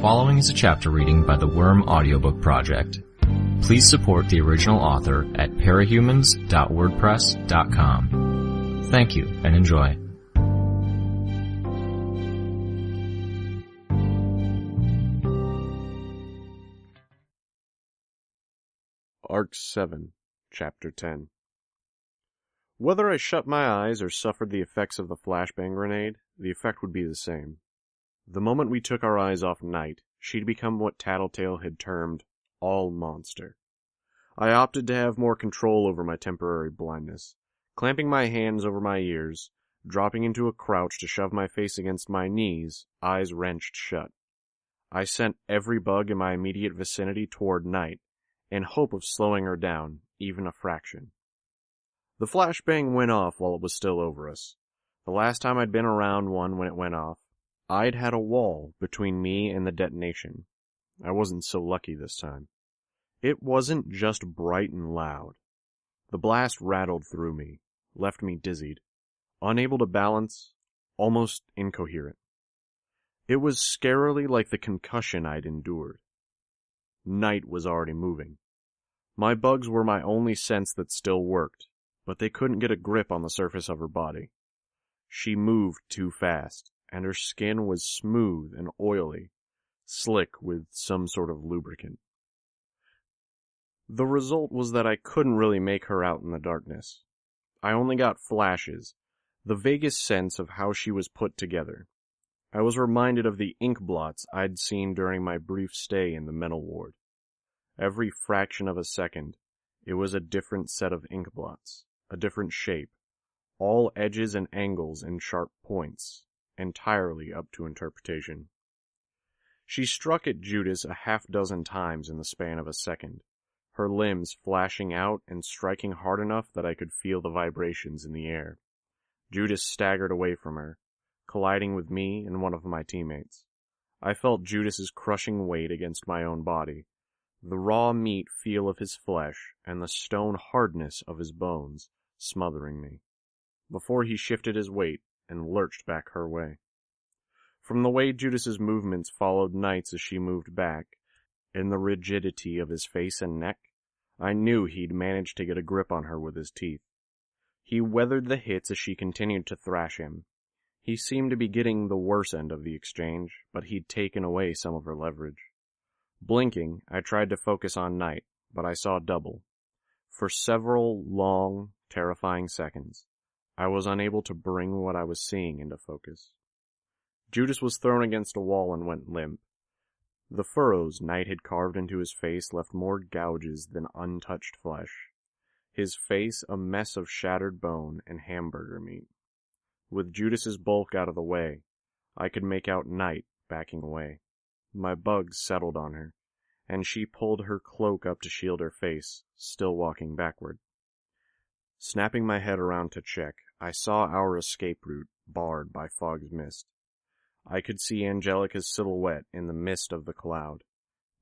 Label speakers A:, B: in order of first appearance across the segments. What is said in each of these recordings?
A: following is a chapter reading by the Worm Audiobook Project. Please support the original author at parahumans.wordpress.com. Thank you and enjoy.
B: Arc 7, Chapter 10. Whether I shut my eyes or suffered the effects of the flashbang grenade, the effect would be the same. The moment we took our eyes off Night, she'd become what Tattletale had termed all-monster. I opted to have more control over my temporary blindness, clamping my hands over my ears, dropping into a crouch to shove my face against my knees, eyes wrenched shut. I sent every bug in my immediate vicinity toward Night, in hope of slowing her down, even a fraction. The flashbang went off while it was still over us. The last time I'd been around one when it went off, I'd had a wall between me and the detonation. I wasn't so lucky this time. It wasn't just bright and loud. The blast rattled through me, left me dizzied, unable to balance, almost incoherent. It was scarily like the concussion I'd endured. Night was already moving. My bugs were my only sense that still worked, but they couldn't get a grip on the surface of her body. She moved too fast, and her skin was smooth and oily, slick with some sort of lubricant. The result was that I couldn't really make her out in the darkness. I only got flashes, the vaguest sense of how she was put together. I was reminded of the ink blots I'd seen during my brief stay in the mental ward. Every fraction of a second, it was a different set of ink blots, a different shape, all edges and angles and sharp points, entirely up to interpretation. She struck at Judas a half-dozen times in the span of a second, her limbs flashing out and striking hard enough that I could feel the vibrations in the air. Judas staggered away from her, colliding with me and one of my teammates. I felt Judas's crushing weight against my own body, the raw meat feel of his flesh and the stone hardness of his bones smothering me, before he shifted his weight and lurched back her way. From the way Judas's movements followed Knight's as she moved back, and the rigidity of his face and neck, I knew he'd managed to get a grip on her with his teeth. He weathered the hits as she continued to thrash him. He seemed to be getting the worse end of the exchange, but he'd taken away some of her leverage. Blinking, I tried to focus on Night, but I saw double. For several long, terrifying seconds, I was unable to bring what I was seeing into focus. Judas was thrown against a wall and went limp. The furrows Night had carved into his face left more gouges than untouched flesh. His face a mess of shattered bone and hamburger meat. With Judas's bulk out of the way, I could make out Night backing away. My bugs settled on her, and she pulled her cloak up to shield her face, still walking backward. Snapping my head around to check, I saw our escape route barred by fog's mist. I could see Angelica's silhouette in the mist of the cloud.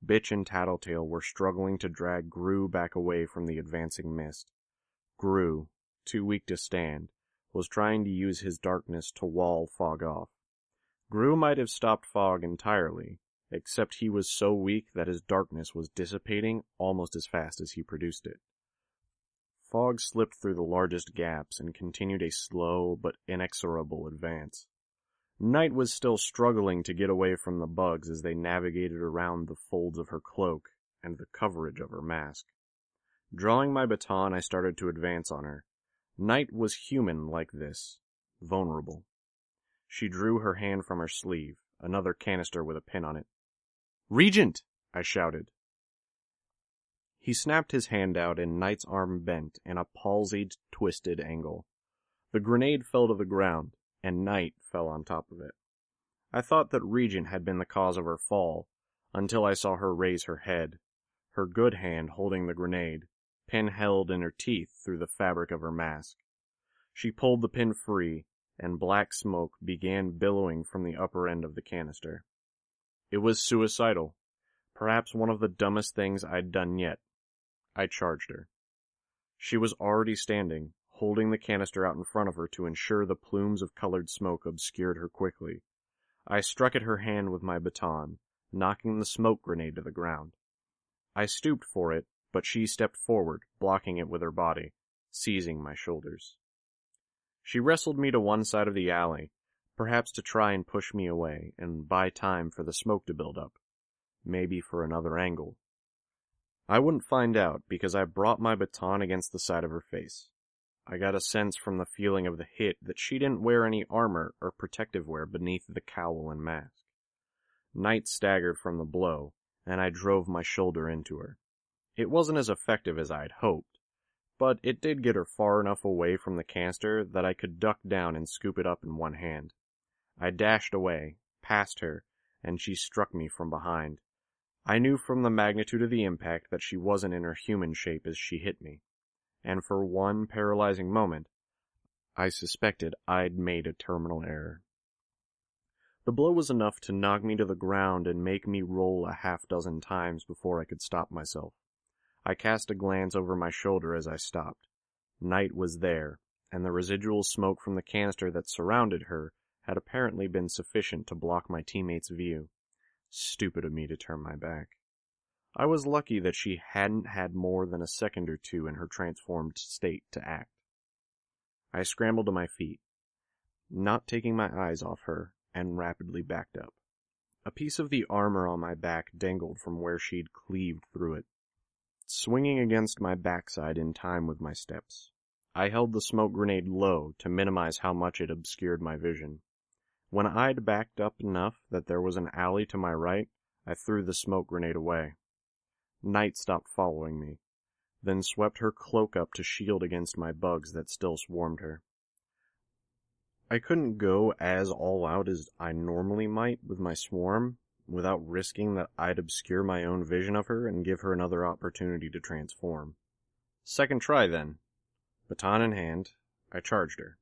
B: Bitch and Tattletale were struggling to drag Gru back away from the advancing mist. Gru, too weak to stand, was trying to use his darkness to wall fog off. Gru might have stopped fog entirely, except he was so weak that his darkness was dissipating almost as fast as he produced it. Fog slipped through the largest gaps and continued a slow but inexorable advance. Night was still struggling to get away from the bugs as they navigated around the folds of her cloak and the coverage of her mask. Drawing my baton, I started to advance on her. Night was human like this, vulnerable. She drew her hand from her sleeve, another canister with a pin on it. "Regent!" I shouted. He snapped his hand out and Knight's arm bent in a palsied, twisted angle. The grenade fell to the ground, and Night fell on top of it. I thought that Regent had been the cause of her fall, until I saw her raise her head, her good hand holding the grenade, pin held in her teeth through the fabric of her mask. She pulled the pin free, and black smoke began billowing from the upper end of the canister. It was suicidal, perhaps one of the dumbest things I'd done yet. I charged her. She was already standing, holding the canister out in front of her to ensure the plumes of colored smoke obscured her quickly. I struck at her hand with my baton, knocking the smoke grenade to the ground. I stooped for it, but she stepped forward, blocking it with her body, seizing my shoulders. She wrestled me to one side of the alley, perhaps to try and push me away and buy time for the smoke to build up, maybe for another angle. I wouldn't find out because I brought my baton against the side of her face. I got a sense from the feeling of the hit that she didn't wear any armor or protective wear beneath the cowl and mask. Knight staggered from the blow, and I drove my shoulder into her. It wasn't as effective as I had hoped, but it did get her far enough away from the canister that I could duck down and scoop it up in one hand. I dashed away, past her, and she struck me from behind. I knew from the magnitude of the impact that she wasn't in her human shape as she hit me, and for one paralyzing moment, I suspected I'd made a terminal error. The blow was enough to knock me to the ground and make me roll a half-dozen times before I could stop myself. I cast a glance over my shoulder as I stopped. Night was there, and the residual smoke from the canister that surrounded her had apparently been sufficient to block my teammate's view. Stupid of me to turn my back. I was lucky that she hadn't had more than a second or two in her transformed state to act. I scrambled to my feet, not taking my eyes off her, and rapidly backed up. A piece of the armor on my back dangled from where she'd cleaved through it, swinging against my backside in time with my steps. I held the smoke grenade low to minimize how much it obscured my vision. When I'd backed up enough that there was an alley to my right, I threw the smoke grenade away. Night stopped following me, then swept her cloak up to shield against my bugs that still swarmed her. I couldn't go as all out as I normally might with my swarm, without risking that I'd obscure my own vision of her and give her another opportunity to transform. Second try, then. Baton in hand, I charged her.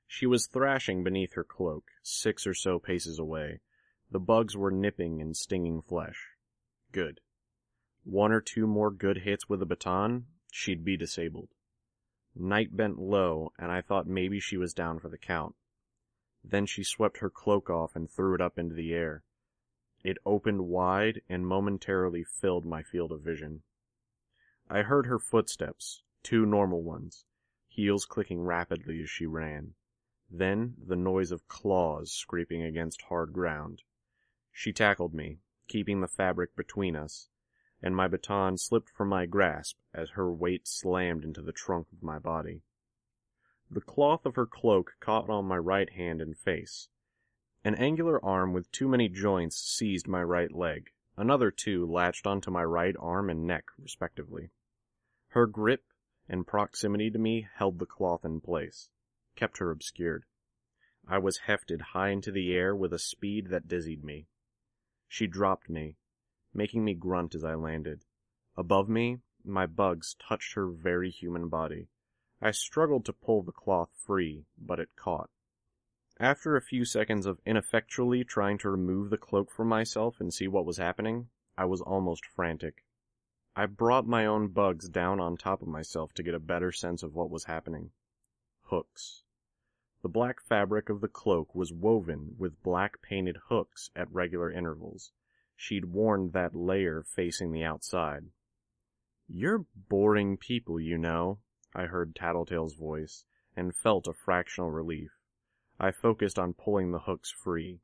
B: She was thrashing beneath her cloak, 6 or so paces away. The bugs were nipping and stinging flesh. Good. 1 or 2 more good hits with a baton, she'd be disabled. Night bent low, and I thought maybe she was down for the count. Then she swept her cloak off and threw it up into the air. It opened wide and momentarily filled my field of vision. I heard her footsteps, 2 normal ones, heels clicking rapidly as she ran. Then the noise of claws scraping against hard ground. She tackled me, keeping the fabric between us, and my baton slipped from my grasp as her weight slammed into the trunk of my body. The cloth of her cloak caught on my right hand and face. An angular arm with too many joints seized my right leg. Another 2 latched onto my right arm and neck, respectively. Her grip and proximity to me held the cloth in place, kept her obscured. I was hefted high into the air with a speed that dizzied me. She dropped me, making me grunt as I landed. Above me, my bugs touched her very human body. I struggled to pull the cloth free, but it caught. After a few seconds of ineffectually trying to remove the cloak from myself and see what was happening, I was almost frantic. I brought my own bugs down on top of myself to get a better sense of what was happening. Hooks. The black fabric of the cloak was woven with black painted hooks at regular intervals. She'd worn that layer facing the outside. "You're boring people, you know," I heard Tattletale's voice, and felt a fractional relief. I focused on pulling the hooks free.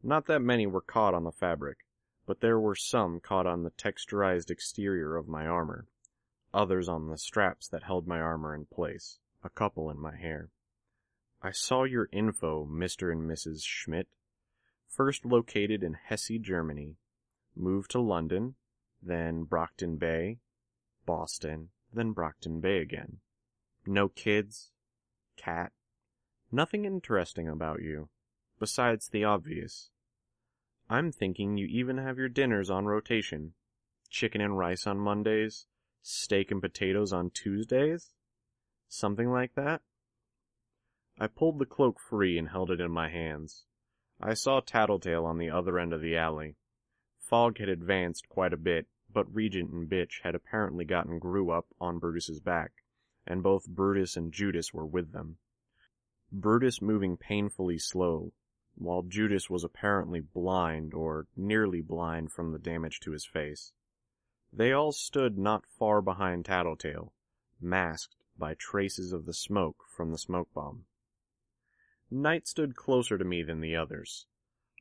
B: Not that many were caught on the fabric, but there were some caught on the texturized exterior of my armor, others on the straps that held my armor in place, a couple in my hair. "I saw your info, Mr. and Mrs. Schmidt. First located in Hesse, Germany. Moved to London, then Brockton Bay, Boston, then Brockton Bay again. No kids, cat, nothing interesting about you, besides the obvious. I'm thinking you even have your dinners on rotation. Chicken and rice on Mondays, steak and potatoes on Tuesdays? Something like that?" I pulled the cloak free and held it in my hands. I saw Tattletale on the other end of the alley. Fog had advanced quite a bit, but Regent and Bitch had apparently gotten Gru up on Brutus's back, and both Brutus and Judas were with them. Brutus moving painfully slow, while Judas was apparently blind or nearly blind from the damage to his face. They all stood not far behind Tattletale, masked by traces of the smoke from the smoke bomb. Night stood closer to me than the others.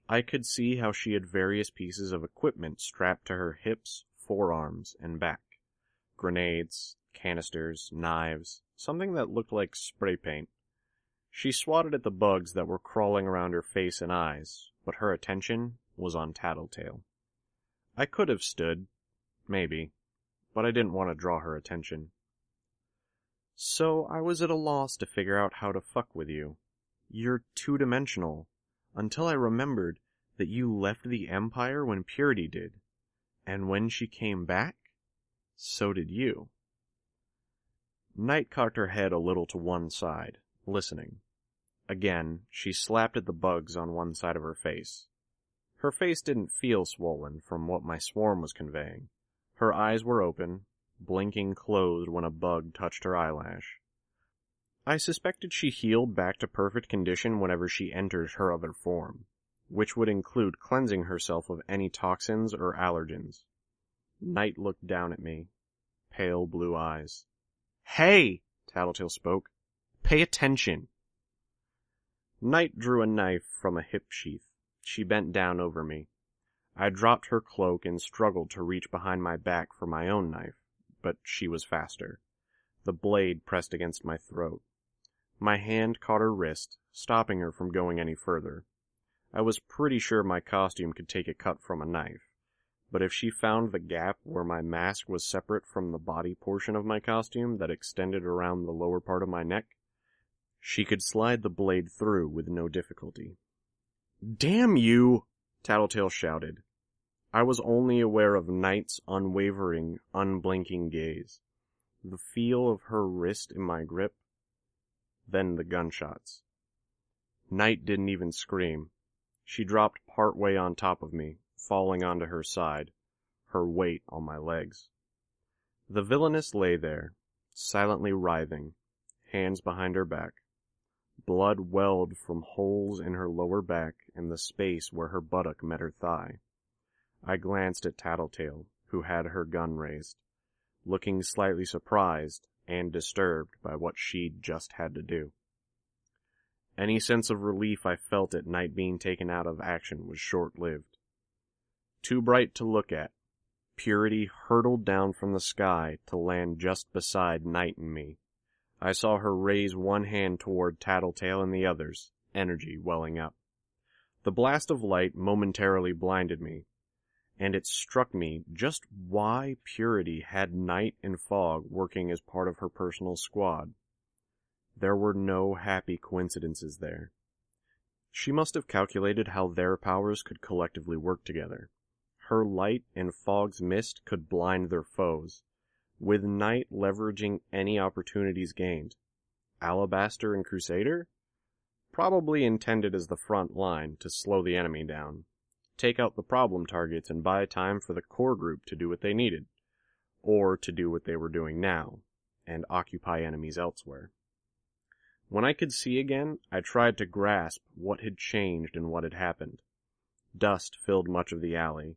B: I could see how she had various pieces of equipment strapped to her hips, forearms, and back. Grenades, canisters, knives, something that looked like spray paint. She swatted at the bugs that were crawling around her face and eyes, but her attention was on Tattletale. I could have stood, maybe, but I didn't want to draw her attention. So I was at a loss to figure out how to fuck with you. You're two-dimensional, until I remembered that you left the Empire when Purity did, and when she came back, so did you. Night cocked her head a little to one side, listening. Again, she slapped at the bugs on one side of her face. Her face didn't feel swollen from what my swarm was conveying. Her eyes were open, blinking closed when a bug touched her eyelash. I suspected she healed back to perfect condition whenever she entered her other form, which would include cleansing herself of any toxins or allergens. Night looked down at me, pale blue eyes. "Hey!" Tattletale spoke. "Pay attention!" Night drew a knife from a hip sheath. She bent down over me. I dropped her cloak and struggled to reach behind my back for my own knife, but she was faster. The blade pressed against my throat. My hand caught her wrist, stopping her from going any further. I was pretty sure my costume could take a cut from a knife, but if she found the gap where my mask was separate from the body portion of my costume that extended around the lower part of my neck, she could slide the blade through with no difficulty. "Damn you!" Tattletale shouted. I was only aware of Night's unwavering, unblinking gaze, the feel of her wrist in my grip, then the gunshots. Night didn't even scream. She dropped partway on top of me, falling onto her side, her weight on my legs. The villainess lay there, silently writhing, hands behind her back. Blood welled from holes in her lower back and the space where her buttock met her thigh. I glanced at Tattletale, who had her gun raised, looking slightly surprised and disturbed by what she'd just had to do. Any sense of relief I felt at Night being taken out of action was short-lived. Too bright to look at, Purity hurtled down from the sky to land just beside Night and me. I saw her raise one hand toward Tattletale and the others, energy welling up. The blast of light momentarily blinded me, and it struck me just why Purity had Night and Fog working as part of her personal squad. There were no happy coincidences there. She must have calculated how their powers could collectively work together. Her light and Fog's mist could blind their foes, with Night leveraging any opportunities gained. Alabaster and Crusader? Probably intended as the front line to slow the enemy down, take out the problem targets and buy time for the core group to do what they needed, or to do what they were doing now, and occupy enemies elsewhere. When I could see again, I tried to grasp what had changed and what had happened. Dust filled much of the alley.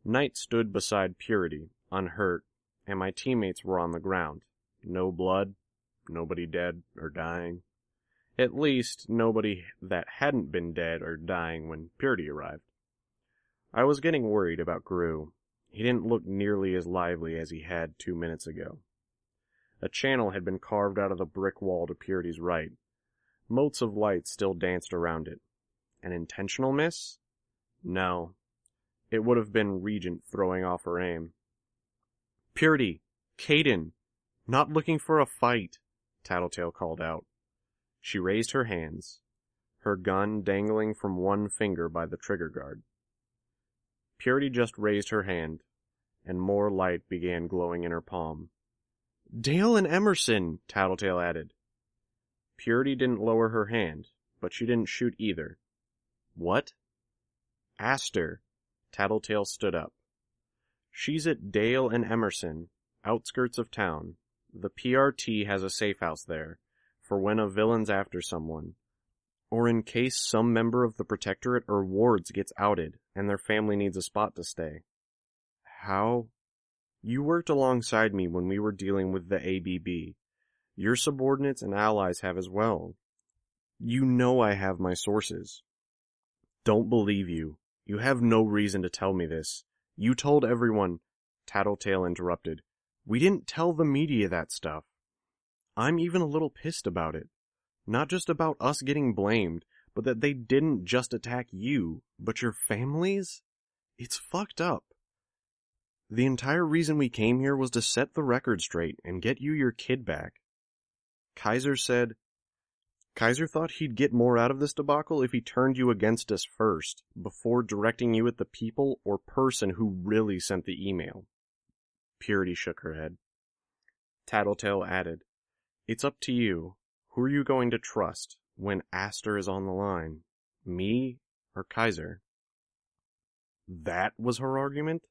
B: Night stood beside Purity, unhurt, and my teammates were on the ground. No blood, nobody dead or dying. At least, nobody that hadn't been dead or dying when Purity arrived. I was getting worried about Gru. He didn't look nearly as lively as he had 2 minutes ago. A channel had been carved out of the brick wall to Purity's right. Motes of light still danced around it. An intentional miss? No. It would have been Regent throwing off her aim. "Purity! Caden! Not looking for a fight!" Tattletale called out. She raised her hands, her gun dangling from one finger by the trigger guard. Purity just raised her hand, and more light began glowing in her palm. "Dale and Emerson," Tattletale added. Purity didn't lower her hand, but she didn't shoot either. "What?" "Aster." Tattletale stood up. "She's at Dale and Emerson, outskirts of town. The PRT has a safe house there, for when a villain's after someone, Or in case some member of the Protectorate or wards gets outed and their family needs a spot to stay. How? You worked alongside me when we were dealing with the ABB. Your subordinates and allies have as well. You know I have my sources. Don't believe you. You have no reason to tell me this. You told everyone. Tattletale interrupted. We didn't tell the media that stuff. I'm even a little pissed about it. Not just about us getting blamed, but that they didn't just attack you, but your families? It's fucked up. The entire reason we came here was to set the record straight and get you your kid back. Kaiser thought he'd get more out of this debacle if he turned you against us first, before directing you at the people or person who really sent the email. Purity shook her head. Tattletale added, It's up to you. Who are you going to trust when Aster is on the line? Me or Kaiser? That was her argument?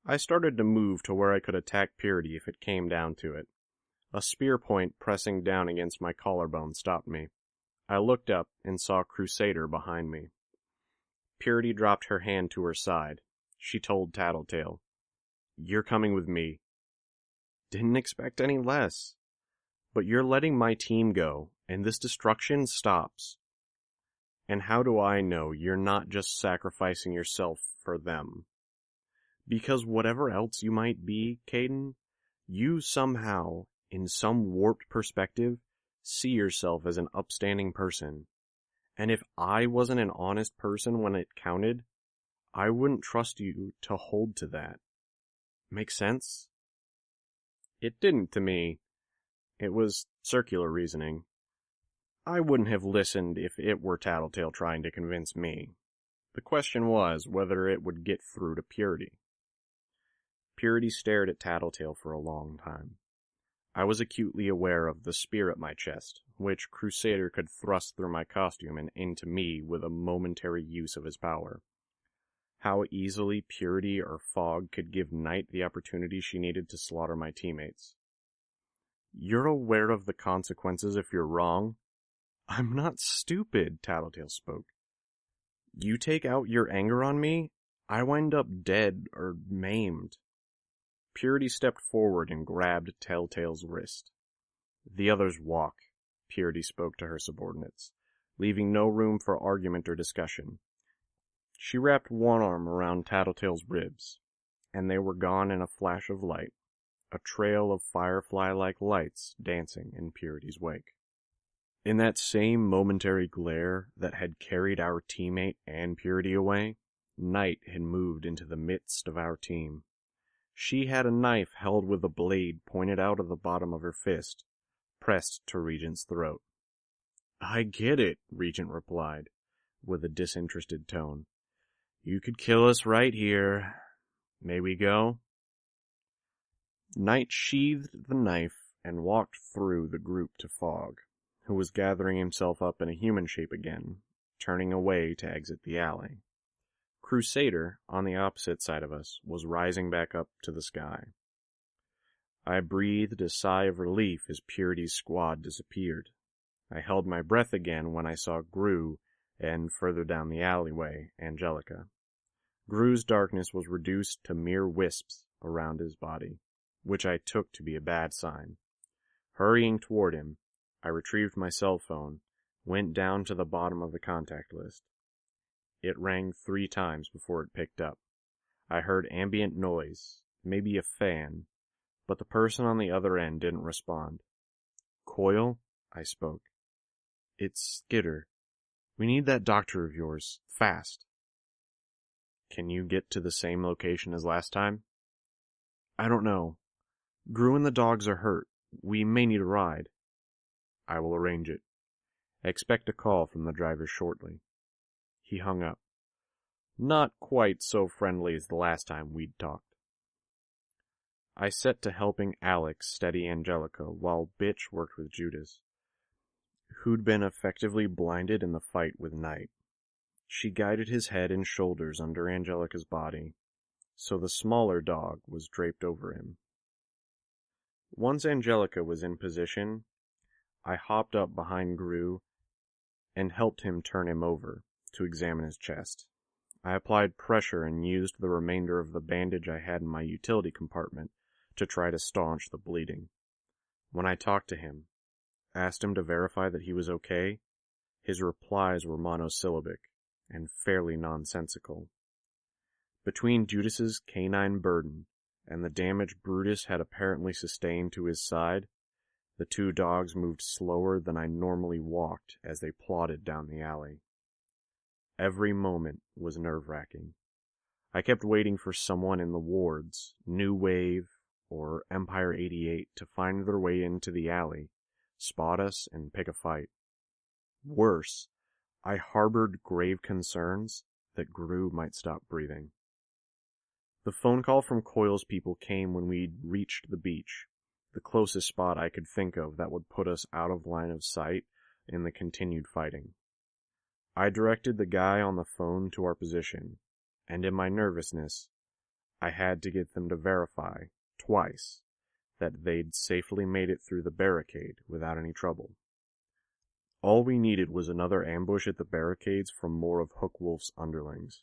B: I started to move to where I could attack Purity if it came down to it. A spear point pressing down against my collarbone stopped me. I looked up and saw Crusader behind me. Purity dropped her hand to her side. She told Tattletale, You're coming with me. Didn't expect any less. But you're letting my team go, and this destruction stops. And how do I know you're not just sacrificing yourself for them? Because whatever else you might be, Caden, you somehow, in some warped perspective, see yourself as an upstanding person. And if I wasn't an honest person when it counted, I wouldn't trust you to hold to that. Make sense? It didn't to me. It was circular reasoning. I wouldn't have listened if it were Tattletale trying to convince me. The question was whether it would get through to Purity. Purity stared at Tattletale for a long time. I was acutely aware of the spear at my chest, which Crusader could thrust through my costume and into me with a momentary use of his power. How easily Purity or Fog could give Night the opportunity she needed to slaughter my teammates. You're aware of the consequences if you're wrong? I'm not stupid, Tattletale spoke. You take out your anger on me, I wind up dead or maimed. Purity stepped forward and grabbed Telltale's wrist. The others walk, Purity spoke to her subordinates, leaving no room for argument or discussion. She wrapped one arm around Tattletale's ribs, and they were gone in a flash of light, a trail of firefly-like lights dancing in Purity's wake. In that same momentary glare that had carried our teammate and Purity away, Night had moved into the midst of our team. She had a knife held with a blade pointed out of the bottom of her fist, pressed to Regent's throat. I get it, Regent replied, with a disinterested tone. You could kill us right here. May we go? Night sheathed the knife and walked through the group to Fog, who was gathering himself up in a human shape again, turning away to exit the alley. Crusader, on the opposite side of us, was rising back up to the sky. I breathed a sigh of relief as Purity's squad disappeared. I held my breath again when I saw Gru, and further down the alleyway, Angelica. Gru's darkness was reduced to mere wisps around his body, which I took to be a bad sign. Hurrying toward him, I retrieved my cell phone, went down to the bottom of the contact list. It rang 3 times before it picked up. I heard ambient noise, maybe a fan, but the person on the other end didn't respond. Coyle? I spoke. It's Skitter. We need that doctor of yours, fast. Can you get to the same location as last time? I don't know. Gru and the dogs are hurt. We may need a ride. I will arrange it. Expect a call from the driver shortly. He hung up. Not quite so friendly as the last time we'd talked. I set to helping Alex steady Angelica while Bitch worked with Judas, who'd been effectively blinded in the fight with Night. She guided his head and shoulders under Angelica's body, so the smaller dog was draped over him. Once Angelica was in position, I hopped up behind Gru and helped him turn him over to examine his chest. I applied pressure and used the remainder of the bandage I had in my utility compartment to try to staunch the bleeding. When I talked to him, asked him to verify that he was okay, his replies were monosyllabic and fairly nonsensical. Between Judas's canine burden and the damage Brutus had apparently sustained to his side, the two dogs moved slower than I normally walked as they plodded down the alley. Every moment was nerve-wracking. I kept waiting for someone in the wards, New Wave or Empire 88, to find their way into the alley, spot us, and pick a fight. Worse, I harbored grave concerns that Gru might stop breathing. The phone call from Coyle's people came when we'd reached the beach, the closest spot I could think of that would put us out of line of sight in the continued fighting. I directed the guy on the phone to our position, and in my nervousness, I had to get them to verify, twice, that they'd safely made it through the barricade without any trouble. All we needed was another ambush at the barricades from more of Hookwolf's underlings.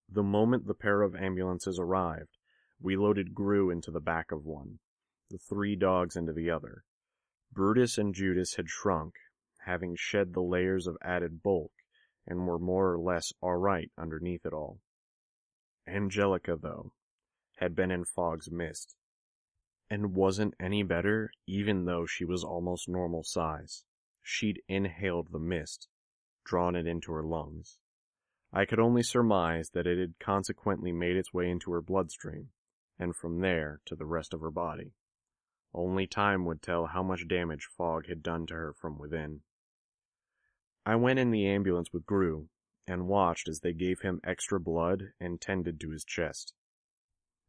B: The moment the pair of ambulances arrived, we loaded Gru into the back of one, the three dogs into the other. Brutus and Judas had shrunk, having shed the layers of added bulk, and were more or less alright underneath it all. Angelica, though, had been in Fog's mist, and wasn't any better even though she was almost normal size. She'd inhaled the mist, drawn it into her lungs. I could only surmise that it had consequently made its way into her bloodstream, and from there to the rest of her body. Only time would tell how much damage Fog had done to her from within. I went in the ambulance with Gru, and watched as they gave him extra blood and tended to his chest.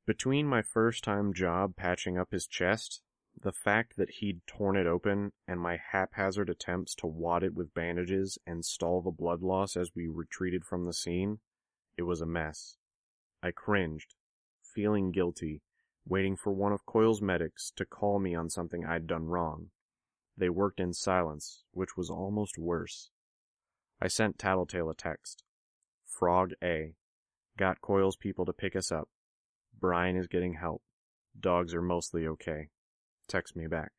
B: Between my first-time job patching up his chest, the fact that he'd torn it open, and my haphazard attempts to wad it with bandages and stall the blood loss as we retreated from the scene, it was a mess. I cringed, feeling guilty, waiting for one of Coyle's medics to call me on something I'd done wrong. They worked in silence, which was almost worse. I sent Tattletale a text. Frog A. Got Coyle's people to pick us up. Brian is getting help. Dogs are mostly okay. Text me back.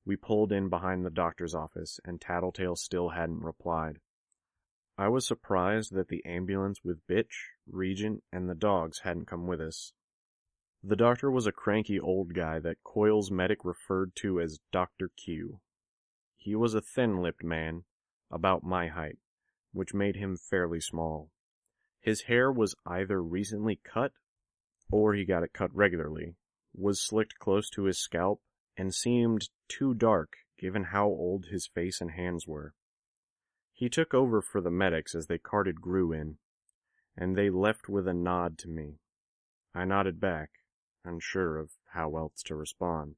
B: We pulled in behind the doctor's office, and Tattletale still hadn't replied. I was surprised that the ambulance with Bitch, Regent, and the dogs hadn't come with us. The doctor was a cranky old guy that Coyle's medic referred to as Dr. Q. He was a thin-lipped man, about my height, which made him fairly small. His hair was either recently cut, or he got it cut regularly, was slicked close to his scalp, and seemed too dark given how old his face and hands were. He took over for the medics as they carted Gru in, and they left with a nod to me. I nodded back, unsure of how else to respond.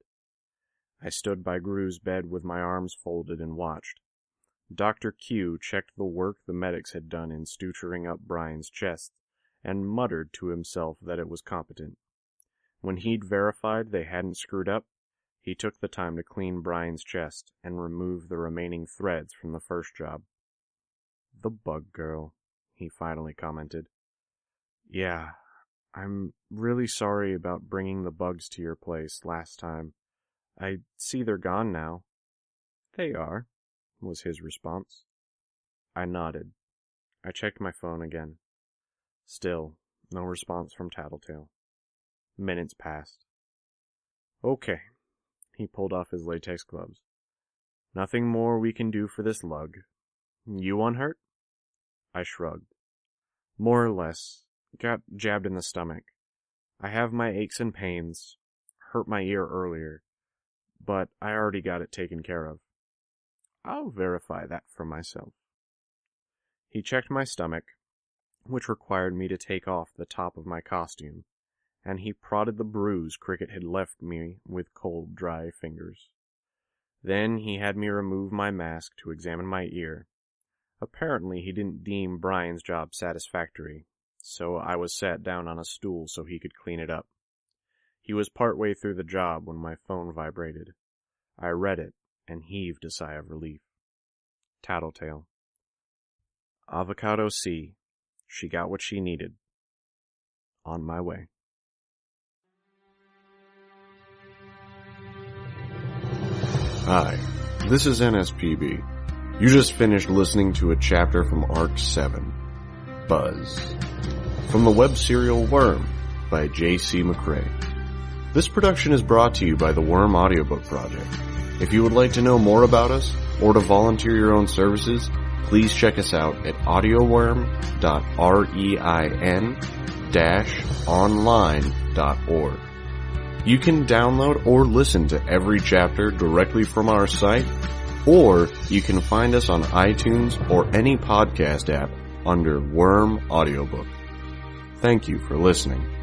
B: I stood by Gru's bed with my arms folded and watched. Dr. Q checked the work the medics had done in suturing up Brian's chest, and muttered to himself that it was competent. When he'd verified they hadn't screwed up, he took the time to clean Brian's chest and remove the remaining threads from the first job. "The bug girl," he finally commented. "Yeah, I'm really sorry about bringing the bugs to your place last time. I see they're gone now." "They are," was his response. I nodded. I checked my phone again. Still, no response from Tattletale. Minutes passed. "Okay." He pulled off his latex gloves. "Nothing more we can do for this lug. You unhurt?" I shrugged. "More or less. Got jabbed in the stomach. I have my aches and pains. Hurt my ear earlier. But I already got it taken care of." "I'll verify that for myself." He checked my stomach, which required me to take off the top of my costume, and he prodded the bruise Cricket had left me with cold, dry fingers. Then he had me remove my mask to examine my ear. Apparently he didn't deem Brian's job satisfactory, so I was sat down on a stool so he could clean it up. He was partway through the job when my phone vibrated. I read it and heaved a sigh of relief. Tattletale. Avocado C. She got what she needed. On my way. Hi, this is NSPB. You just finished listening to a chapter from Arc 7, Buzz, from the web serial Worm by J.C. McCrae. This production is brought to you by the Worm Audiobook Project. If you would like to know more about us, or to volunteer your own services, please check us out at audioworm.rein-online.org. You can download or listen to every chapter directly from our site, or you can find us on iTunes or any podcast app under Worm Audiobook. Thank you for listening.